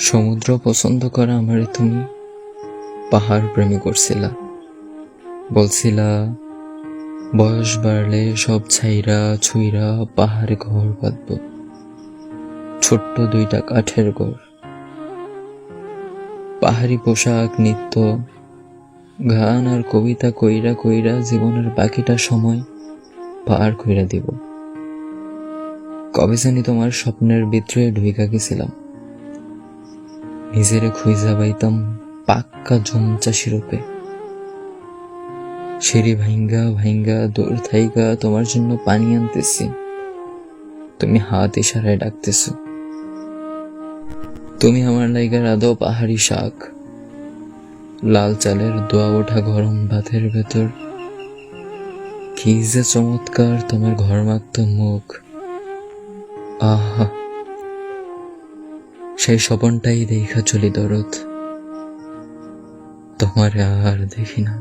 সমুদ্র পছন্দ করা আমারে তুমি পাহাড় প্রেমী করছিলা, বলছিলা বয়স বাড়লে সব ছাইরা ছুইরা পাহাড়ে ঘর বাঁধব, ছোট্ট 2টা কাঠের ঘর, পাহাড়ি পোশাক, নৃত্য, গান আর কবিতা কইরা কইরা জীবনের বাকিটা সময় পার কইরা দিব। কবে জানি তোমার স্বপ্নের ভিতরে ঢুইকা গেছিলাম, নিজেরে খুঁজা পাইতাম পাক্কা জমচাষি রূপে। সিঁড়ি ভাইঙ্গা ভাইঙ্গা দূর থাইকা তোমার জন্য পানি আনতেছি, তুমি হাত ইশারায় ডাকতেছ। তুমি আমার লাইগা রাধো পাহাড়ি শাক, লাল চালের দোয়া ওঠা গরম ভাতের ভেতর। কি যে চমৎকার তোমার ঘরমাক্ত মুখ, আহা! সেই স্বপনটাই দেখা চলি দরদ, তোমার আর দেখি না।